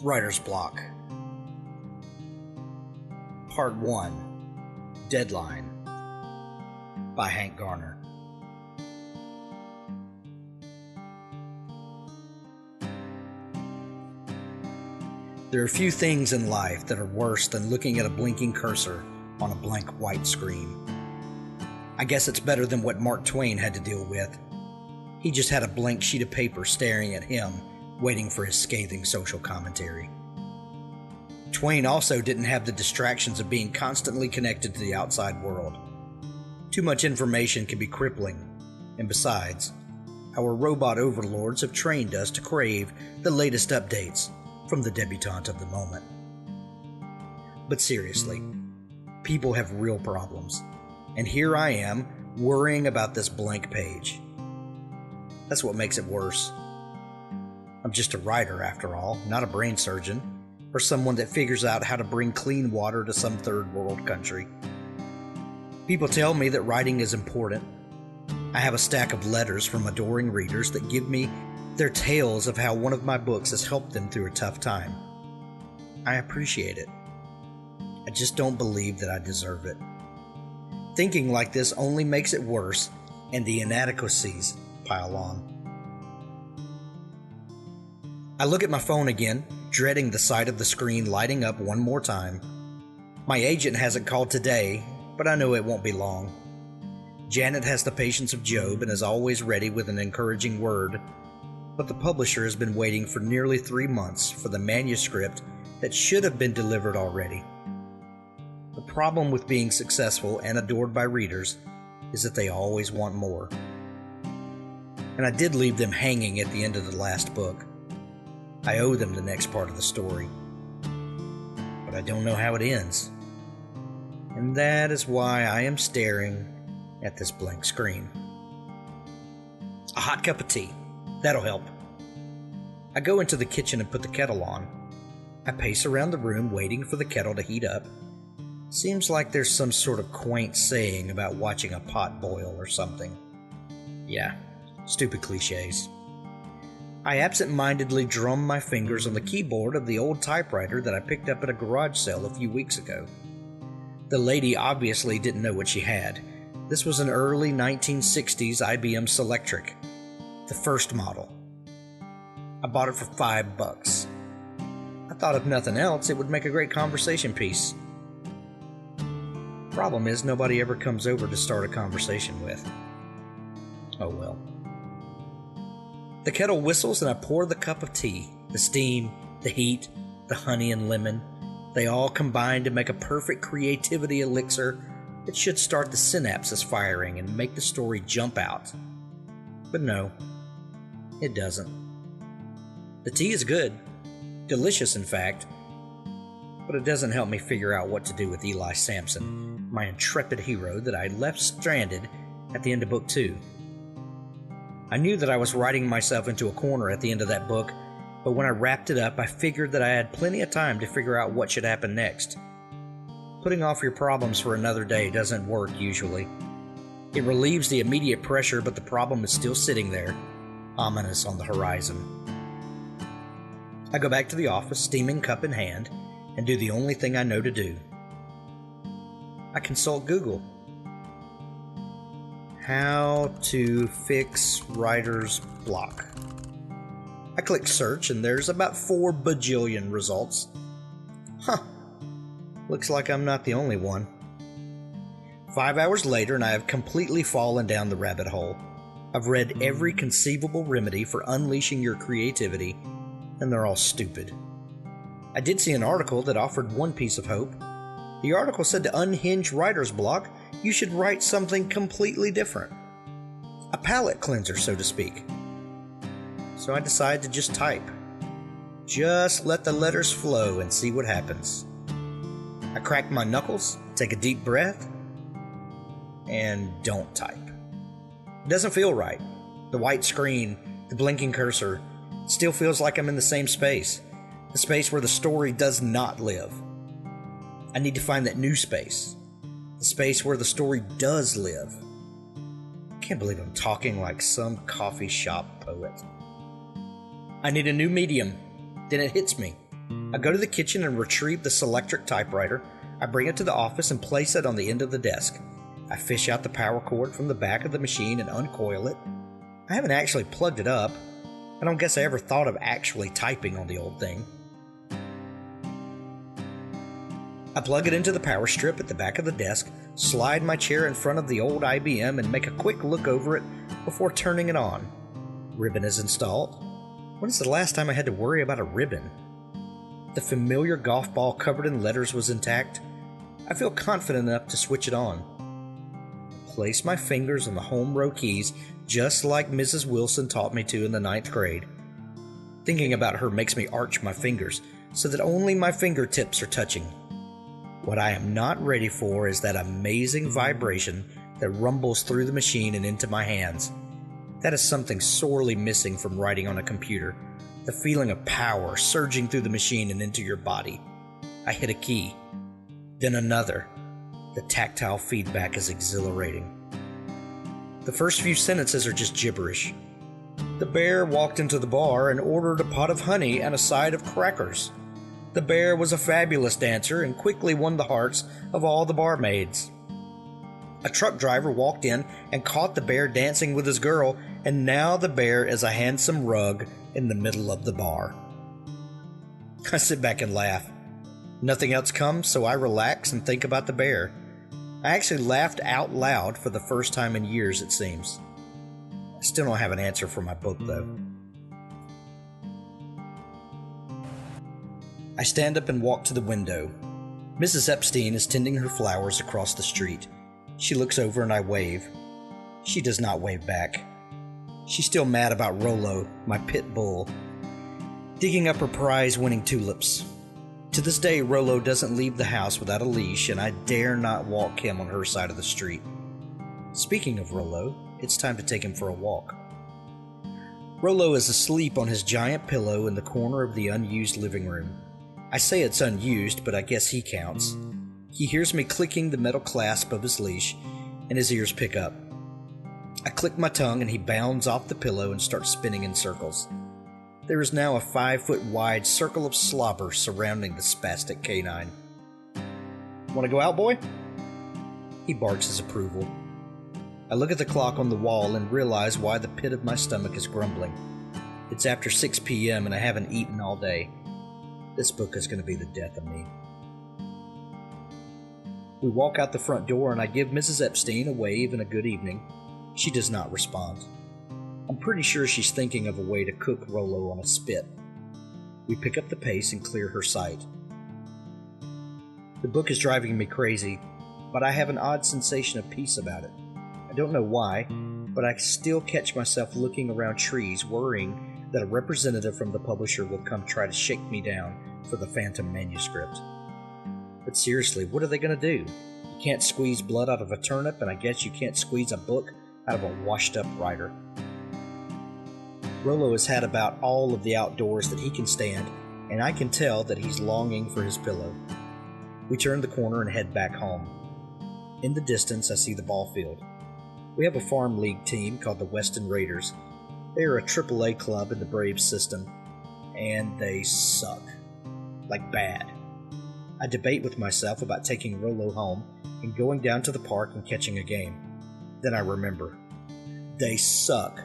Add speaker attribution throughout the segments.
Speaker 1: Writer's Block. Part 1. Deadline by Hank Garner. There are few things in life that are worse than looking at a blinking cursor on a blank white screen. I guess it's better than what Mark Twain had to deal with. He just had a blank sheet of paper staring at him, waiting for his scathing social commentary. Twain also didn't have the distractions of being constantly connected to the outside world. Too much information can be crippling, and besides, our robot overlords have trained us to crave the latest updates from the debutante of the moment. But seriously, people have real problems, and here I am worrying about this blank page. That's what makes it worse. I'm just a writer, after all, not a brain surgeon, or someone that figures out how to bring clean water to some third world country. People tell me that writing is important. I have a stack of letters from adoring readers that give me their tales of how one of my books has helped them through a tough time. I appreciate it. I just don't believe that I deserve it. Thinking like this only makes it worse, and the inadequacies pile on. I look at my phone again, dreading the sight of the screen lighting up one more time. My agent hasn't called today, but I know it won't be long. Janet has the patience of Job and is always ready with an encouraging word, but the publisher has been waiting for nearly 3 months for the manuscript that should have been delivered already. The problem with being successful and adored by readers is that they always want more. And I did leave them hanging at the end of the last book. I owe them the next part of the story. But I don't know how it ends. And that is why I am staring at this blank screen. A hot cup of tea. That'll help. I go into the kitchen and put the kettle on. I pace around the room waiting for the kettle to heat up. Seems like there's some sort of quaint saying about watching a pot boil or something. Yeah, stupid cliches. I absent-mindedly drum my fingers on the keyboard of the old typewriter that I picked up at a garage sale a few weeks ago. The lady obviously didn't know what she had. This was an early 1960s IBM Selectric, the first model. I bought it for $5. I thought if nothing else, it would make a great conversation piece. Problem is, nobody ever comes over to start a conversation with. Oh well. The kettle whistles and I pour the cup of tea. The steam, the heat, the honey and lemon, they all combine to make a perfect creativity elixir that should start the synapses firing and make the story jump out. But no, it doesn't. The tea is good, delicious in fact, but it doesn't help me figure out what to do with Eli Sampson, my intrepid hero that I left stranded at the end of book 2. I knew that I was writing myself into a corner at the end of that book, but when I wrapped it up, I figured that I had plenty of time to figure out what should happen next. Putting off your problems for another day doesn't work usually. It relieves the immediate pressure, but the problem is still sitting there, ominous on the horizon. I go back to the office, steaming cup in hand, and do the only thing I know to do. I consult Google. How to fix writer's block. I click search and there's about 4 bajillion results. Looks like I'm not the only one. 5 hours later and I have completely fallen down the rabbit hole. I've read every conceivable remedy for unleashing your creativity, and they're all stupid. I did see an article that offered one piece of hope. The article said to unhinge writer's block, you should write something completely different. A palate cleanser, so to speak. So I decided to just type. Just let the letters flow and see what happens. I crack my knuckles, take a deep breath, and don't type. It doesn't feel right. The white screen, the blinking cursor, still feels like I'm in the same space. The space where the story does not live. I need to find that new space. The space where the story does live. I can't believe I'm talking like some coffee shop poet. I need a new medium. Then it hits me. I go to the kitchen and retrieve the Selectric typewriter. I bring it to the office and place it on the end of the desk. I fish out the power cord from the back of the machine and uncoil it. I haven't actually plugged it up. I don't guess I ever thought of actually typing on the old thing. I plug it into the power strip at the back of the desk, slide my chair in front of the old IBM, and make a quick look over it before turning it on. Ribbon is installed. When is the last time I had to worry about a ribbon? The familiar golf ball covered in letters was intact. I feel confident enough to switch it on. Place my fingers on the home row keys just like Mrs. Wilson taught me to in the 9th grade. Thinking about her makes me arch my fingers so that only my fingertips are touching. What I am not ready for is that amazing vibration that rumbles through the machine and into my hands. That is something sorely missing from writing on a computer. The feeling of power surging through the machine and into your body. I hit a key, then another. The tactile feedback is exhilarating. The first few sentences are just gibberish. The bear walked into the bar and ordered a pot of honey and a side of crackers. The bear was a fabulous dancer and quickly won the hearts of all the barmaids. A truck driver walked in and caught the bear dancing with his girl, and now the bear is a handsome rug in the middle of the bar. I sit back and laugh. Nothing else comes, so I relax and think about the bear. I actually laughed out loud for the first time in years, it seems. I still don't have an answer for my book, though. I stand up and walk to the window. Mrs. Epstein is tending her flowers across the street. She looks over and I wave. She does not wave back. She's still mad about Rolo, my pit bull, digging up her prize-winning tulips. To this day, Rolo doesn't leave the house without a leash, and I dare not walk him on her side of the street. Speaking of Rolo, it's time to take him for a walk. Rolo is asleep on his giant pillow in the corner of the unused living room. I say it's unused, but I guess he counts. He hears me clicking the metal clasp of his leash, and his ears pick up. I click my tongue, and he bounds off the pillow and starts spinning in circles. There is now a 5-foot-wide circle of slobber surrounding the spastic canine. "Want to go out, boy?" He barks his approval. I look at the clock on the wall and realize why the pit of my stomach is grumbling. It's after 6 p.m. and I haven't eaten all day. This book is going to be the death of me. We walk out the front door and I give Mrs. Epstein a wave and a good evening. She does not respond. I'm pretty sure she's thinking of a way to cook Rolo on a spit. We pick up the pace and clear her sight. The book is driving me crazy, but I have an odd sensation of peace about it. I don't know why, but I still catch myself looking around trees, worrying that a representative from the publisher will come try to shake me down for the phantom manuscript. But seriously, what are they going to do? You can't squeeze blood out of a turnip, and I guess you can't squeeze a book out of a washed-up writer. Rolo has had about all of the outdoors that he can stand, and I can tell that he's longing for his pillow. We turn the corner and head back home. In the distance, I see the ball field. We have a farm league team called the Weston Raiders. They are a AAA club in the Braves system, and they suck. Like bad. I debate with myself about taking Rolo home and going down to the park and catching a game. Then I remember. They suck.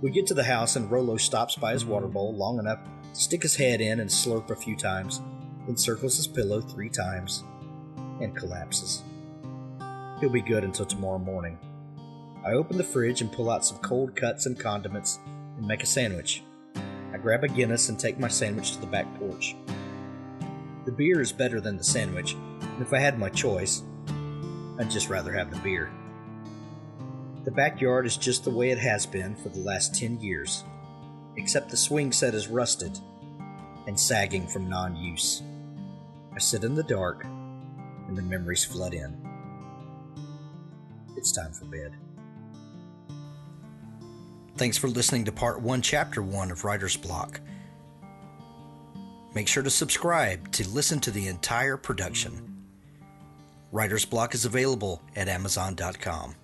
Speaker 1: We get to the house and Rolo stops by his water bowl long enough to stick his head in and slurp a few times, then circles his pillow 3 times, and collapses. He'll be good until tomorrow morning. I open the fridge and pull out some cold cuts and condiments and make a sandwich. I grab a Guinness and take my sandwich to the back porch. The beer is better than the sandwich, and if I had my choice, I'd just rather have the beer. The backyard is just the way it has been for the last 10 years, except the swing set is rusted and sagging from non-use. I sit in the dark, and the memories flood in. It's time for bed. Thanks for listening to Part 1, Chapter 1 of Writer's Block. Make sure to subscribe to listen to the entire production. Writer's Block is available at Amazon.com.